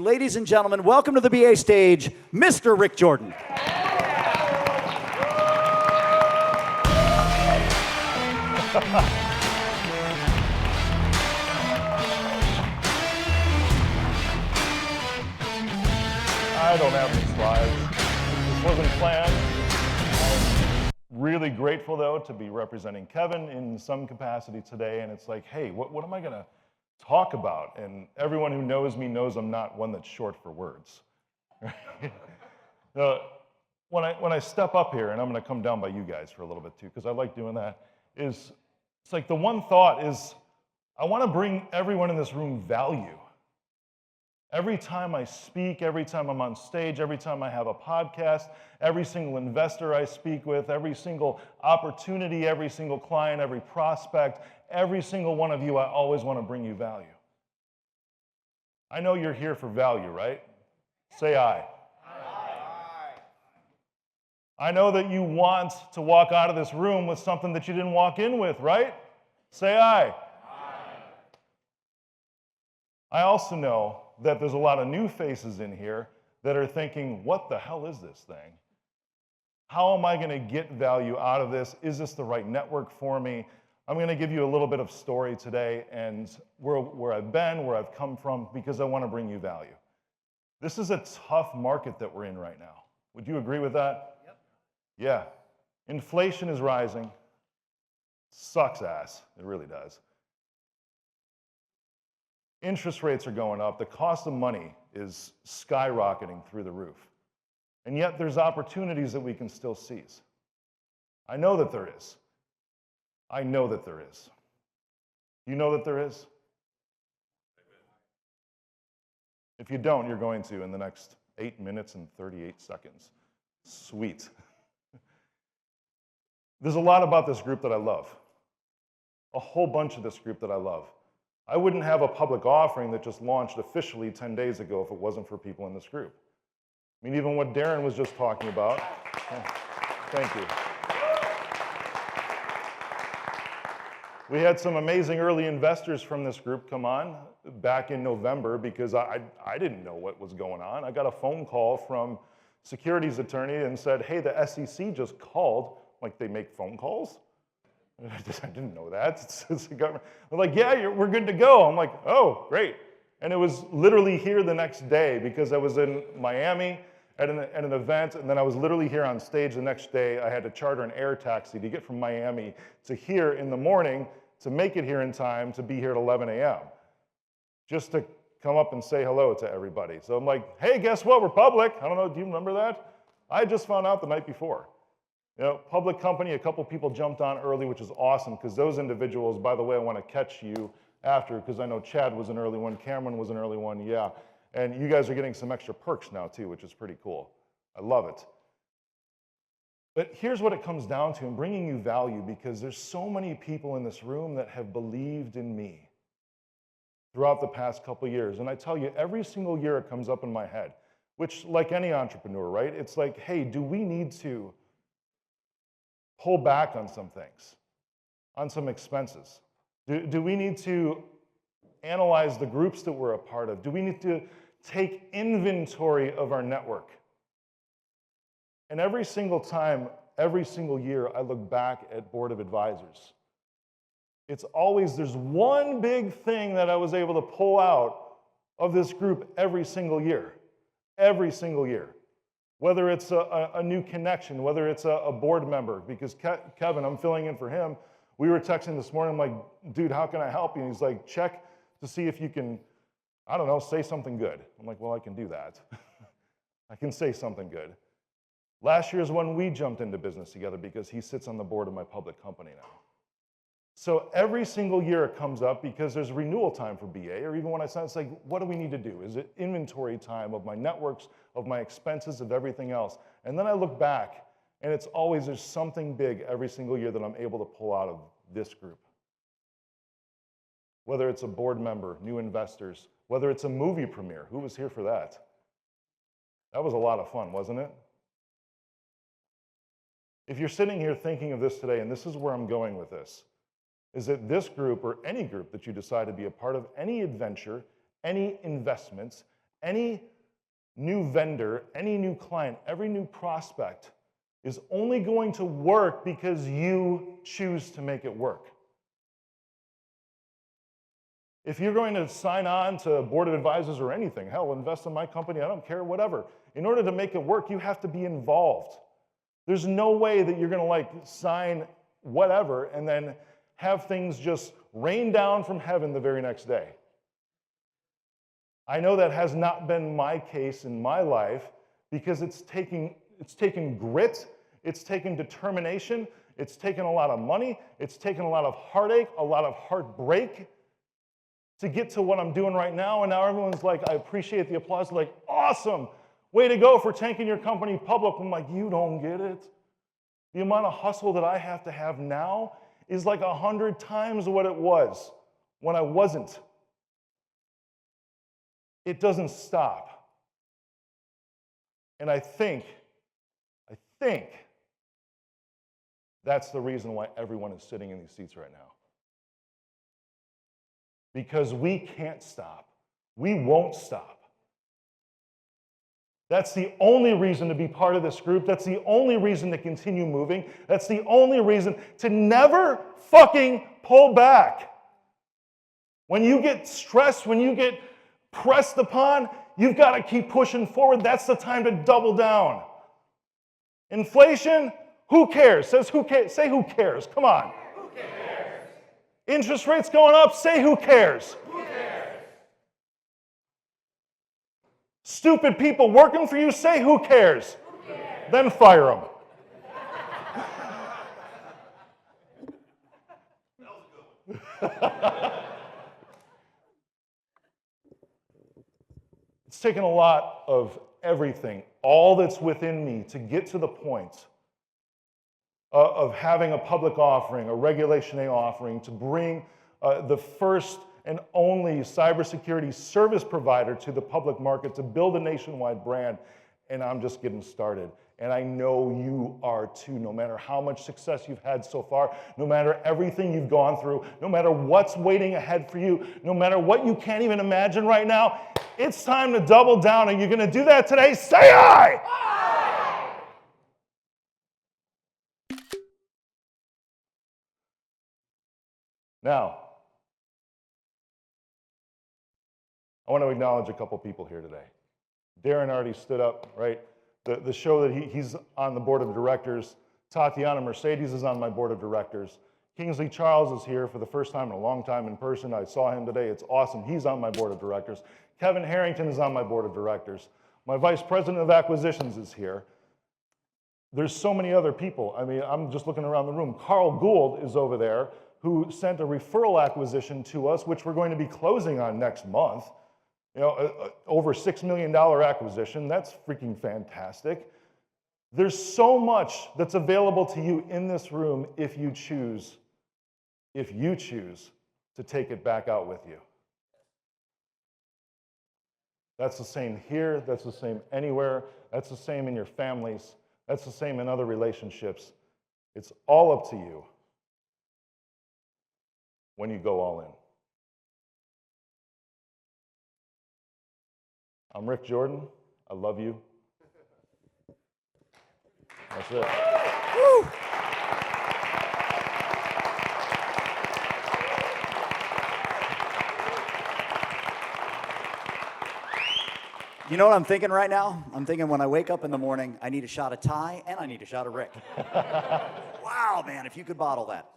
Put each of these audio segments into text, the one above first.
Ladies and gentlemen, welcome to the BA stage, Mr. Rick Jordan. I don't have any slides. This wasn't planned. I'm really grateful, though, to be representing Kevin in some capacity today. And it's like, hey, what am I going to talk about? And everyone who knows me knows I'm not one that's short for words. When I step up here, and I'm going to come down by you guys for a little bit too, because I like doing that, it's like the one thought is I want to bring everyone in this room value. Every time I speak, every time I'm on stage, every time I have a podcast, every single investor I speak with, every single opportunity, every single client, every prospect, every single one of you, I always want to bring you value. I know you're here for value, right? Say aye. I know that you want to walk out of this room with something that you didn't walk in with, right? Say aye. I also know that there's a lot of new faces in here that are thinking, what the hell is this thing? How am I going to get value out of this? Is this the right network for me? I'm going to give you a little bit of story today and where I've been, where I've come from, because I want to bring you value. This is a tough market that we're in right now. Would you agree with that? Yep. Yeah. Inflation is rising. Sucks ass. It really does. Interest rates are going up. The cost of money is skyrocketing through the roof. And yet there's opportunities that we can still seize. I know that there is. I know that there is. You know that there is? If you don't, you're going to in the next 8 minutes and 38 seconds. Sweet. There's a lot about this group that I love. A whole bunch of this group that I love. I wouldn't have a public offering that just launched officially 10 days ago if it wasn't for people in this group. I mean, even what Darren was just talking about. Thank you. We had some amazing early investors from this group come on back in November because I didn't know what was going on. I got a phone call from securities attorney and said, hey, the SEC just called. Like, they make phone calls? I didn't know that. It's the government. They're like, yeah, we're good to go. I'm like, oh, great. And it was literally here the next day because I was in Miami at an event, and then I was literally here on stage the next day. I had to charter an air taxi to get from Miami to here in the morning to make it here in time to be here at 11 a.m. just to come up and say hello to everybody. So I'm like, hey, guess what? We're public. I don't know, do you remember that? I just found out the night before. You know, public company, a couple people jumped on early, which is awesome, because those individuals, by the way, I want to catch you after, because I know Chad was an early one, Cameron was an early one, yeah. And you guys are getting some extra perks now, too, which is pretty cool. I love it. But here's what it comes down to, and bringing you value, because there's so many people in this room that have believed in me throughout the past couple years. And I tell you, every single year it comes up in my head, which, like any entrepreneur, right? It's like, hey, do we need to pull back on some things, on some expenses? Do we need to analyze the groups that we're a part of? Do we need to take inventory of our network? And every single time, every single year, I look back at Board of Advisors. It's always, there's one big thing that I was able to pull out of this group every single year. Every single year. Whether it's a new connection, whether it's a board member, because Kevin, I'm filling in for him. We were texting this morning, I'm like, dude, how can I help you? And he's like, check to see if you can, I don't know, say something good. I'm like, well, I can do that. I can say something good. Last year is when we jumped into business together because he sits on the board of my public company now. So every single year it comes up because there's renewal time for BA, or even when I sign, it's like, what do we need to do? Is it inventory time of my networks, of my expenses, of everything else? And then I look back, and it's always, there's something big every single year that I'm able to pull out of this group. Whether it's a board member, new investors, whether it's a movie premiere. Who was here for that? That was a lot of fun, wasn't it? If you're sitting here thinking of this today, and this is where I'm going with this, is that this group, or any group that you decide to be a part of, any adventure, any investments, any new vendor, any new client, every new prospect is only going to work because you choose to make it work. If you're going to sign on to a board of advisors or anything, hell, invest in my company, I don't care, whatever. In order to make it work, you have to be involved. There's no way that you're going to sign whatever and then have things just rain down from heaven the very next day. I know that has not been my case in my life because it's taken grit, it's taken determination, it's taken a lot of money, it's taken a lot of heartache, a lot of heartbreak to get to what I'm doing right now. And now everyone's like, I appreciate the applause, like, awesome, way to go for taking your company public. I'm like, you don't get it. The amount of hustle that I have to have now is like 100 times what it was when I wasn't. It doesn't stop. And I think that's the reason why everyone is sitting in these seats right now. Because we can't stop. We won't stop. That's the only reason to be part of this group. That's the only reason to continue moving. That's the only reason to never fucking pull back. When you get stressed, when you get pressed upon, you've got to keep pushing forward. That's the time to double down. Inflation, who cares? Say who cares? Come on. Who cares? Interest rates going up, say who cares? Who cares? Stupid people working for you, say who cares? Who cares? Then fire them. It's taken a lot of everything, all that's within me, to get to the point of having a public offering, a Regulation A offering, to bring the first and only cybersecurity service provider to the public market, to build a nationwide brand, and I'm just getting started. And I know you are too, no matter how much success you've had so far, no matter everything you've gone through, no matter what's waiting ahead for you, no matter what you can't even imagine right now, it's time to double down. And you're going to do that today? Say aye! Aye! Now, I want to acknowledge a couple people here today. Darren already stood up, right? The show that he's on the board of directors. Tatiana Mercedes is on my board of directors. Kingsley Charles is here for the first time in a long time in person. I saw him today. It's awesome. He's on my board of directors. Kevin Harrington is on my board of directors. My vice president of acquisitions is here. There's so many other people. I mean, I'm just looking around the room. Carl Gould is over there, who sent a referral acquisition to us, which we're going to be closing on next month. You know, over $6 million acquisition. That's freaking fantastic. There's so much that's available to you in this room if you choose to take it back out with you. That's the same here, that's the same anywhere, that's the same in your families, that's the same in other relationships. It's all up to you when you go all in. I'm Rick Jordan. I love you. That's it. Woo! You know what I'm thinking right now? I'm thinking when I wake up in the morning, I need a shot of Ty and I need a shot of Rick. Wow, man, if you could bottle that.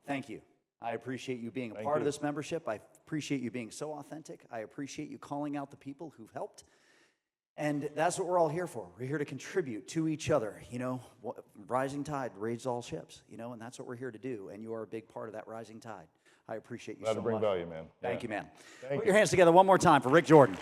Thank you. I appreciate you being a part of this membership. I appreciate you being so authentic. I appreciate you calling out the people who've helped. And that's what we're all here for. We're here to contribute to each other. You know, rising tide raises all ships, you know, and that's what we're here to do. And you are a big part of that rising tide. I appreciate you so much. Glad to bring value, man. Thank you, man. Thank Put your hands together one more time for Rick Jordan.